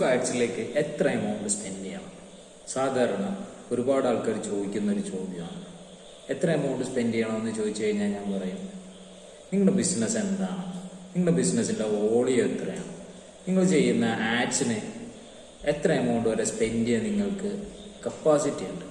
Facebook ആഡ്സിലേക്ക് എത്ര amount spend ചെയ്യണം? സാധാരണ ഒരുപാട് ആൾക്കാർ ചോദിക്കുന്ന ഒരു ചോദ്യമാണ്. എത്ര എമൗണ്ട് സ്പെൻഡ് ചെയ്യണമെന്ന് ചോദിച്ചു കഴിഞ്ഞാൽ ഞാൻ പറയും, നിങ്ങളുടെ ബിസിനസ് എന്താണ്, നിങ്ങളുടെ ബിസിനസ്സിൻ്റെ വോളിയം എത്രയാണ്, നിങ്ങൾ ചെയ്യുന്ന ആഡ്സിന് എത്ര എമൗണ്ട് വരെ സ്പെൻഡ് ചെയ്യാൻ നിങ്ങൾക്ക് കപ്പാസിറ്റി ഉണ്ട്.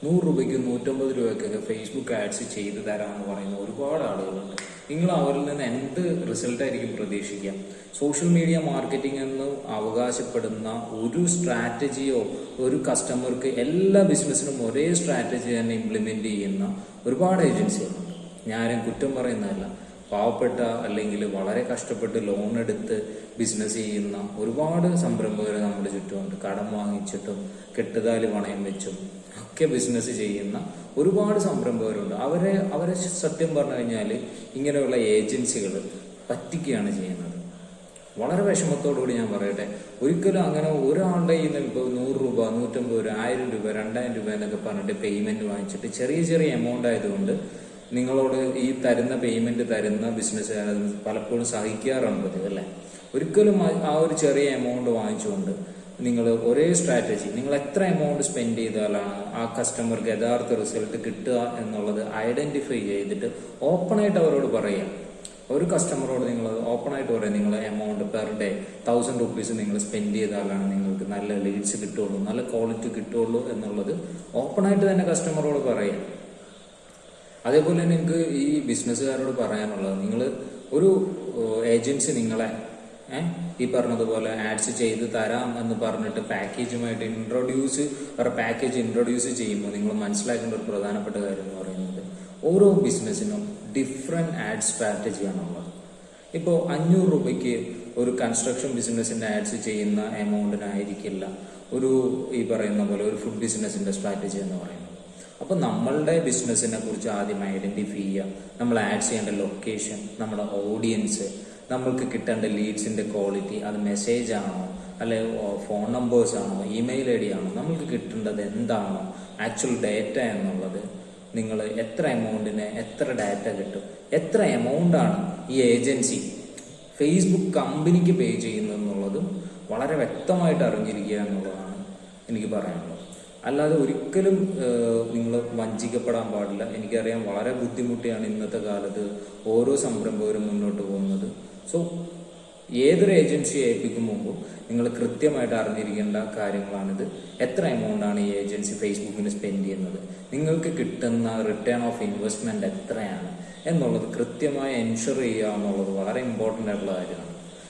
100 രൂപയ്ക്കും 150 രൂപയ്ക്കൊക്കെ ഫേസ്ബുക്ക് ആഡ്സ് ചെയ്തു തരാമെന്ന് പറയുന്ന ഒരുപാട് ആളുകളുണ്ട്. നിങ്ങൾ അവരിൽ നിന്ന് എന്ത് റിസൾട്ടായിരിക്കും പ്രതീക്ഷിക്കാം? സോഷ്യൽ മീഡിയ മാർക്കറ്റിംഗ് എന്ന് അവകാശപ്പെടുന്ന ഒരു സ്ട്രാറ്റജിയോ ഒരു കസ്റ്റമർക്ക് എല്ലാ ബിസിനസ്സിനും ഒരേ സ്ട്രാറ്റജി തന്നെ ഇംപ്ലിമെന്റ് ചെയ്യുന്ന ഒരുപാട് ഏജൻസികളുണ്ട്. ഞാനും കുറ്റം പറയുന്നതല്ല. പാവപ്പെട്ട അല്ലെങ്കിൽ വളരെ കഷ്ടപ്പെട്ട് ലോൺ എടുത്ത് ബിസിനസ് ചെയ്യുന്ന ഒരുപാട് സംരംഭകർ നമ്മുടെ ചുറ്റുമുണ്ട്. കടം വാങ്ങിച്ചിട്ടും കെട്ടുതാലി പണയം വെച്ചും ഒക്കെ ബിസിനസ് ചെയ്യുന്ന ഒരുപാട് സംരംഭകരുണ്ട്. അവരെ സത്യം പറഞ്ഞു കഴിഞ്ഞാൽ ഇങ്ങനെയുള്ള ഏജൻസികൾ പറ്റിക്കുകയാണ് ചെയ്യുന്നത്. വളരെ വിഷമത്തോടുകൂടി ഞാൻ പറയട്ടെ, ഒരിക്കലും അങ്ങനെ ഒരാളുടെ കയ്യിൽ നിന്ന് ഇപ്പോൾ 100 രൂപ 150 രൂപ 1000 രൂപ 2000 രൂപ എന്നൊക്കെ പറഞ്ഞിട്ട് പേയ്മെന്റ് വാങ്ങിച്ചിട്ട് ചെറിയ എമൗണ്ട് ആയതുകൊണ്ട് നിങ്ങളോട് ഈ തരുന്ന പേയ്മെന്റ് തരുന്ന ബിസിനസ്സുകാർ പലപ്പോഴും സഹിക്കാറാണ് പതിവ്, അല്ലേ? ഒരിക്കലും ആ ഒരു ചെറിയ എമൗണ്ട് വാങ്ങിച്ചുകൊണ്ട് നിങ്ങൾ ഒരേ സ്ട്രാറ്റജി, നിങ്ങൾ എത്ര എമൗണ്ട് സ്പെൻഡ് ചെയ്താലാണ് ആ കസ്റ്റമർക്ക് യഥാർത്ഥ റിസൾട്ട് കിട്ടുക എന്നുള്ളത് ഐഡന്റിഫൈ ചെയ്തിട്ട് ഓപ്പണായിട്ട് അവരോട് പറയാം. ഒരു കസ്റ്റമറോട് നിങ്ങൾ ഓപ്പണായിട്ട് പറയാം, നിങ്ങൾ എമൗണ്ട് പെർ ഡേ 1000 രൂപീസ് നിങ്ങൾ സ്പെൻഡ് ചെയ്താലാണ് നിങ്ങൾക്ക് നല്ല ലീഡ്സ് കിട്ടുള്ളൂ, നല്ല ക്വാളിറ്റി കിട്ടുള്ളൂ എന്നുള്ളത് ഓപ്പണായിട്ട് തന്നെ കസ്റ്റമറോട് പറയാം. അതേപോലെ തന്നെ എനിക്ക് ഈ ബിസിനസ്സുകാരോട് പറയാനുള്ളത്, നിങ്ങൾ ഒരു ഏജൻസി നിങ്ങളെ ഈ പറഞ്ഞതുപോലെ ആഡ്സ് ചെയ്ത് തരാം എന്ന് പറഞ്ഞിട്ട് പാക്കേജ് ഇൻട്രൊഡ്യൂസ് ചെയ്യുമ്പോൾ നിങ്ങൾ മനസ്സിലാക്കേണ്ട ഒരു പ്രധാനപ്പെട്ട കാര്യം എന്ന് പറയുന്നത്, ഓരോ ബിസിനസ്സിനും ഡിഫറെന്റ് ആഡ് സ്ട്രാറ്റജിയാണുള്ളത്. ഇപ്പോൾ 500 രൂപയ്ക്ക് ഒരു കൺസ്ട്രക്ഷൻ ബിസിനസിന്റെ ആഡ്സ് ചെയ്യുന്ന എമൗണ്ടിനായിരിക്കില്ല ഈ പറയുന്ന പോലെ ഒരു ഫുഡ് ബിസിനസിന്റെ സ്ട്രാറ്റജി എന്ന് പറയുന്നത്. അപ്പൊ നമ്മളുടെ ബിസിനസിനെ കുറിച്ച് ആദ്യം ഐഡന്റിഫൈ ചെയ്യുക. നമ്മൾ ആഡ് ചെയ്യേണ്ട ലൊക്കേഷൻ, നമ്മുടെ ഓഡിയൻസ്, നമ്മൾക്ക് കിട്ടേണ്ട ലീഡ്സിന്റെ ക്വാളിറ്റി, അത് മെസ്സേജ് ആണോ അല്ലെ ഫോൺ നമ്പേഴ്സ് ആണോ ഇമെയിൽ ഐ ഡി ആണോ, നമ്മൾക്ക് കിട്ടേണ്ടത് എന്താണോ ആക്ച്വൽ ഡാറ്റ എന്നുള്ളത്, നിങ്ങൾ എത്ര എമൗണ്ടിന് എത്ര ഡാറ്റ കിട്ടും, എത്ര എമൗണ്ട് ആണ് ഈ ഏജൻസി ഫേസ്ബുക്ക് കമ്പനിക്ക് പേ ചെയ്യുന്നതെന്നുള്ളതും വളരെ വ്യക്തമായിട്ട് അറിഞ്ഞിരിക്കുക എന്നുള്ളതാണ് എനിക്ക് പറയാനുള്ളത്. അല്ലാതെ ഒരിക്കലും നിങ്ങൾ വഞ്ചിക്കപ്പെടാൻ പാടില്ല. എനിക്കറിയാം വളരെ ബുദ്ധിമുട്ടിയാണ് ഇന്നത്തെ കാലത്ത് ഓരോ സംരംഭകരും മുന്നോട്ട് പോകുന്നത്. സോ ഏതൊരു ഏജൻസിയെ ഏൽപ്പിക്കുമ്പോൾ നിങ്ങൾ കൃത്യമായിട്ട് അറിഞ്ഞിരിക്കേണ്ട കാര്യങ്ങളാണിത്. എത്ര എമൗണ്ട് ആണ് ഈ ഏജൻസി ഫേസ്ബുക്കിന് സ്പെൻഡ് ചെയ്യുന്നത്, നിങ്ങൾക്ക് കിട്ടുന്ന റിട്ടേൺ ഓഫ് ഇൻവെസ്റ്റ്മെന്റ് എത്രയാണ് എന്നുള്ളത് കൃത്യമായി എൻഷുർ ചെയ്യുക എന്നുള്ളത് വളരെ ഇമ്പോർട്ടൻ്റ് ആയിട്ടുള്ള കാര്യമാണ്.